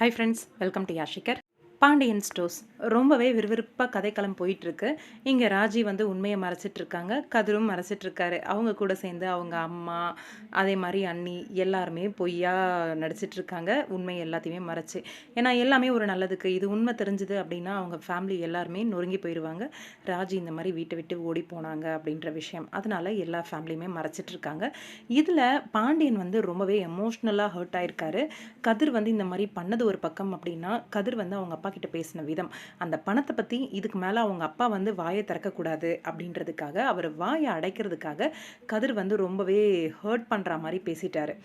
Hi friends, welcome to யாஷிகர். Pandian stores ரொம்பவே விறுவிறுப்பாக கதைக்களம் போயிட்டுருக்கு. இங்கே ராஜி வந்து உண்மையை மறைச்சிட்ருக்காங்க, கதிரும் மறைச்சிட்ருக்காரு. அவங்க கூட சேர்ந்து அவங்க அம்மா, அதே மாதிரி அண்ணி எல்லாருமே பொய்யா நடிச்சிட்ருக்காங்க, உண்மை எல்லாத்தையுமே மறைச்சு. ஏன்னா எல்லாமே ஒரு நல்லதுக்கு, இது உண்மை தெரிஞ்சுது அப்படின்னா அவங்க ஃபேமிலி எல்லாருமே நொறுங்கி போயிடுவாங்க. ராஜி இந்த மாதிரி வீட்டை விட்டு ஓடி போனாங்க அப்படின்ற விஷயம், அதனால எல்லா ஃபேமிலியுமே மறைச்சிட்ருக்காங்க. இதில் பாண்டியன் வந்து ரொம்பவே எமோஷ்னலாக ஹர்ட் ஆயிருக்காரு. கதிர் வந்து இந்த மாதிரி பண்ணது ஒரு பக்கம் அப்படின்னா, கதிர் வந்து அவங்க அப்பா கிட்ட பேசின விதம், அந்த பணத்தை பற்றி இதுக்கு மேலே அவங்க அப்பா வந்து வாயை திறக்கக்கூடாது அப்படின்றதுக்காக, அவர் வாயை அடைக்கிறதுக்காக கதிர் வந்து ரொம்பவே ஹர்ட் பண்ணுற மாதிரி பேசிட்டாரு.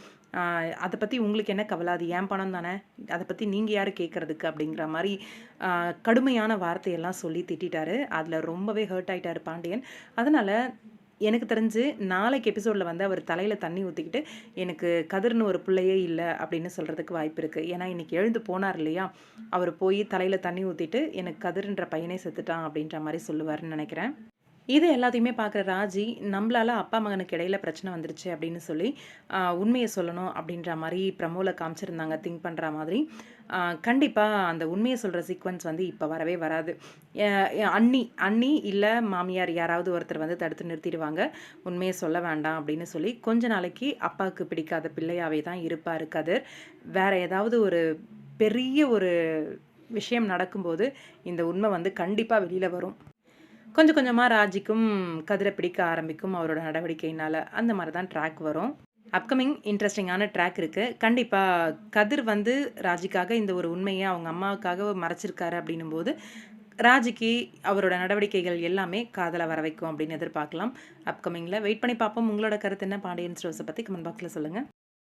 அதை பற்றி உங்களுக்கு என்ன கவலை, அது ஏன் பணம் தானே, அதை பற்றி நீங்கள் யார் கேட்குறதுக்கு அப்படிங்கிற மாதிரி கடுமையான வார்த்தையெல்லாம் சொல்லி திட்டாரு. அதில் ரொம்பவே ஹர்ட் ஆகிட்டார் பாண்டியன். அதனால் எனக்கு தெரிஞ்சு நாளைக்கு எபிசோடில் வந்து அவர் தலையில் தண்ணி ஊற்றிக்கிட்டு எனக்கு கதிர்னு ஒரு பிள்ளையே இல்லை அப்படின்னு சொல்கிறதுக்கு வாய்ப்பு இருக்குது. ஏன்னா இன்றைக்கி எழுந்து போனார் இல்லையா, அவர் போய் தலையில் தண்ணி ஊற்றிட்டு எனக்கு கதிர்ன்ற பையனே செத்துட்டான் அப்படின்ற மாதிரி சொல்லுவார்னு நினைக்கிறேன். இது எல்லாத்தையுமே பார்க்குற ராஜி, நம்மளால் அப்பா மகனுக்கு இடையில பிரச்சனை வந்துருச்சு அப்படின்னு சொல்லி உண்மையை சொல்லணும் அப்படின்ற மாதிரி ப்ரமோவில் காமிச்சிருந்தாங்க, திங்க் பண்ணுற மாதிரி. கண்டிப்பாக அந்த உண்மையை சொல்கிற சீக்வன்ஸ் வந்து இப்போ வரவே வராது. அண்ணி அண்ணி இல்லை மாமியார் யாராவது ஒருத்தர் வந்து தடுத்து நிறுத்திடுவாங்க, உண்மையை சொல்ல வேண்டாம் அப்படின்னு சொல்லி. கொஞ்ச நாளைக்கு அப்பாவுக்கு பிடிக்காத பிள்ளையாவே தான் இருப்பார் கதிர். வேறு ஏதாவது ஒரு பெரிய ஒரு விஷயம் நடக்கும்போது இந்த உண்மை வந்து கண்டிப்பாக வெளியில் வரும். கொஞ்சம் கொஞ்சமாக ராஜிக்கும் கதிரை பிடிக்க ஆரம்பிக்கும் அவரோட நடவடிக்கையினால். அந்த மாதிரி தான் ட்ராக் வரும். அப்கமிங் இன்ட்ரெஸ்டிங்கான ட்ராக் இருக்குது. கண்டிப்பாக கதிர் வந்து ராஜிக்காக இந்த ஒரு உண்மையை அவங்க அம்மாவுக்காக மறைச்சிருக்காரு அப்படின்னும் போது, ராஜிக்கு அவரோட நடவடிக்கைகள் எல்லாமே காதலை வர வைக்கும் அப்படின்னு எதிர்பார்க்கலாம். அப்கமிங்கில் வெயிட் பண்ணி பார்ப்போம். உங்களோட கருத்து என்ன பாண்டியன் ஸ்டோர்ஸை பற்றி கமெண்ட் பாக்ஸில் சொல்லுங்கள்.